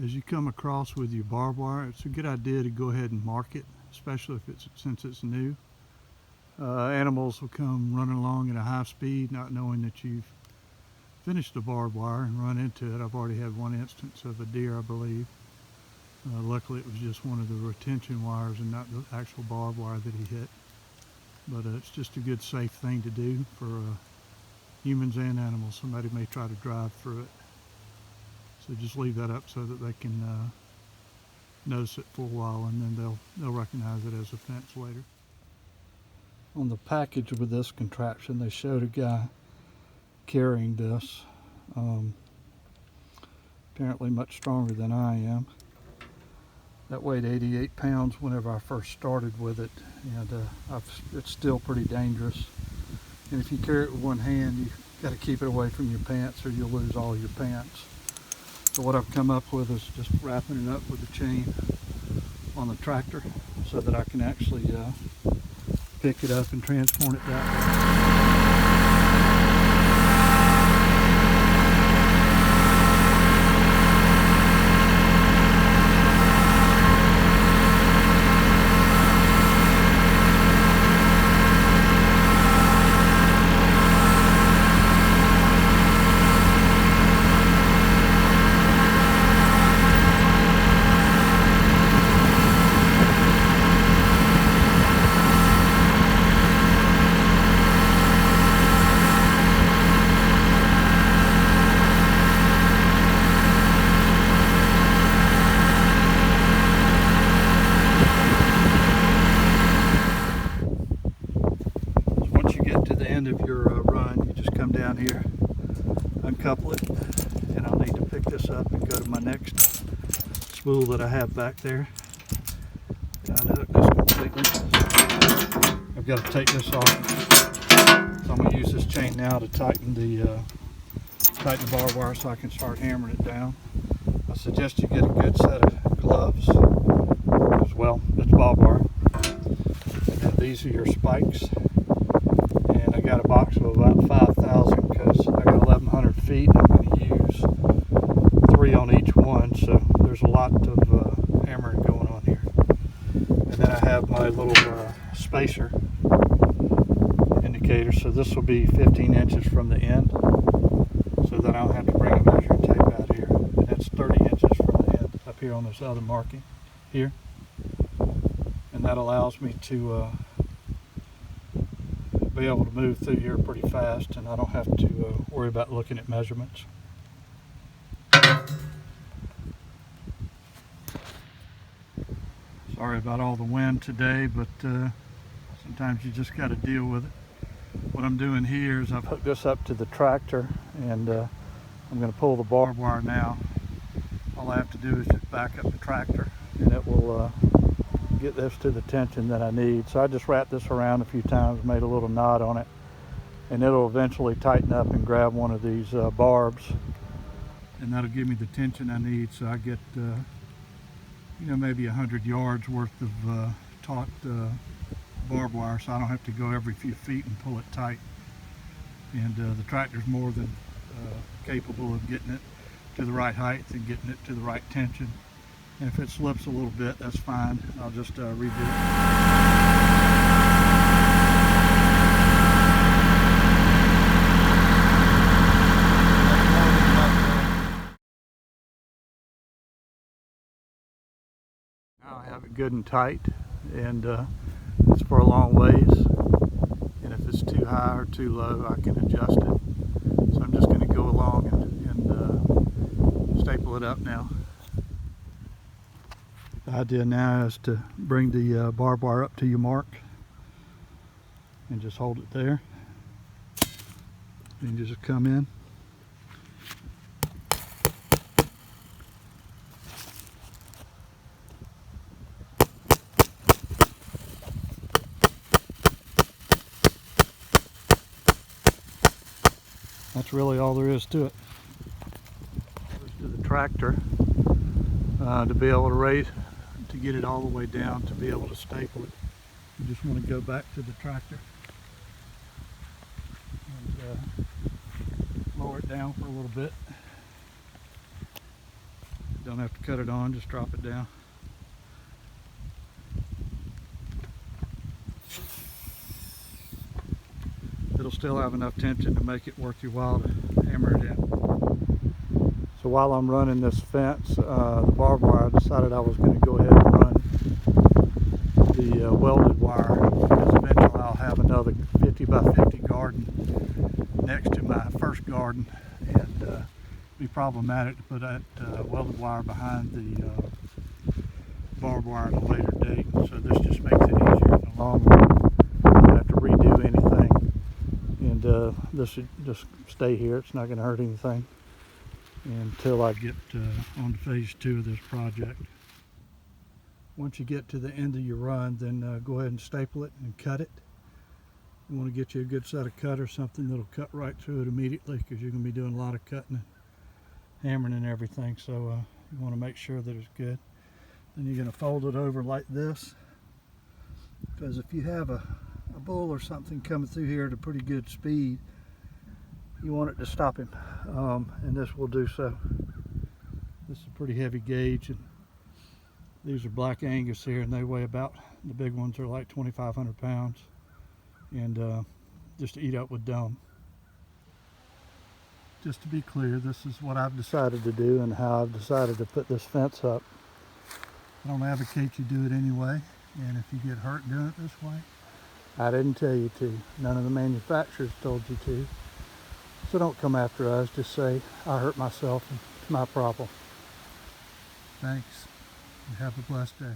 As you come across with your barbed wire, it's a good idea to go ahead and mark it, especially if since it's new. Animals will come running along at a high speed, not knowing that you've finished the barbed wire and run into it. I've already had one instance of a deer, I believe. Luckily it was just one of the retention wires and not the actual barbed wire that he hit. But it's just a good safe thing to do for humans and animals. Somebody may try to drive through it. So just leave that up so that they can notice it for a while, and then they'll recognize it as a fence later. On the package with this contraption, they showed a guy carrying this. Apparently much stronger than I am. That weighed 88 pounds whenever I first started with it, and it's still pretty dangerous. And if you carry it with one hand, you got to keep it away from your pants or you'll lose all your pants. So what I've come up with is just wrapping it up with a chain on the tractor so that I can actually pick it up and transport it that way. End of your run, you just come down here, uncouple it, and I'll need to pick this up and go to my next spool that I have back there. Unhook this completely. I've got to take this off, so I'm going to use this chain now to tighten the barbed wire so I can start hammering it down. I suggest you get a good set of gloves as well. It's barbed wire, and then these are your spikes. I got a box of about 5,000 because I got 1,100 feet. I'm going to use 3 on each one, so there's a lot of hammering going on here. And then I have my little spacer indicator, so this will be 15 inches from the end, so that I don't have to bring a measuring tape out here. And that's 30 inches from the end up here on this other marking here. And that allows me to be able to move through here pretty fast, and I don't have to worry about looking at measurements. Sorry about all the wind today, but sometimes you just got to deal with it. What I'm doing here is I've hooked this up to the tractor, and I'm going to pull the barbed wire now. All I have to do is just back up the tractor, and it will get this to the tension that I need. So I just wrapped this around a few times, made a little knot on it, and it'll eventually tighten up and grab one of these barbs, and that'll give me the tension I need, so I get maybe 100 yards worth of taut barbed wire, so I don't have to go every few feet and pull it tight. And the tractor's more than capable of getting it to the right height and getting it to the right tension. And if it slips a little bit, that's fine. I'll just redo it. Now I have it good and tight, and it's for a long ways. And if it's too high or too low, I can adjust it. So I'm just going to go along and staple it up now. The idea now is to bring the barbed wire up to your mark and just hold it there, and you just come in. That's really all there is to it. Goes to the tractor to be able to raise, to get it all the way down, to be able to staple it. You just want to go back to the tractor and lower it down for a little bit. Don't have to cut it on, just drop it down. It'll still have enough tension to make it worth your while to hammer it in. So while I'm running this fence, the barbed wire, I decided I was going to go ahead and run the welded wire, because eventually I'll have another 50 by 50 garden next to my first garden, and be problematic to put that welded wire behind the barbed wire at a later date. So this just makes it easier in the long run. I don't have to redo anything, and this should just stay here. It's not going to hurt anything until I get on to phase 2 of this project. Once you get to the end of your run, then go ahead and staple it and cut it. You want to get you a good set of cutters, something that'll cut right through it immediately, because you're going to be doing a lot of cutting and hammering and everything. So you want to make sure that it's good. Then you're going to fold it over like this, because if you have a bull or something coming through here at a pretty good speed, you want it to stop him, and this will do so. This is a pretty heavy gauge, and these are Black Angus here, and they weigh about, the big ones are like 2,500 pounds, and just eat up with dumb. Just to be clear, this is what I've decided to do and how I've decided to put this fence up. I don't advocate you do it anyway, and if you get hurt doing it this way, I didn't tell you to. None of the manufacturers told you to. So don't come after us, just say, I hurt myself and it's my problem. Thanks, and have a blessed day.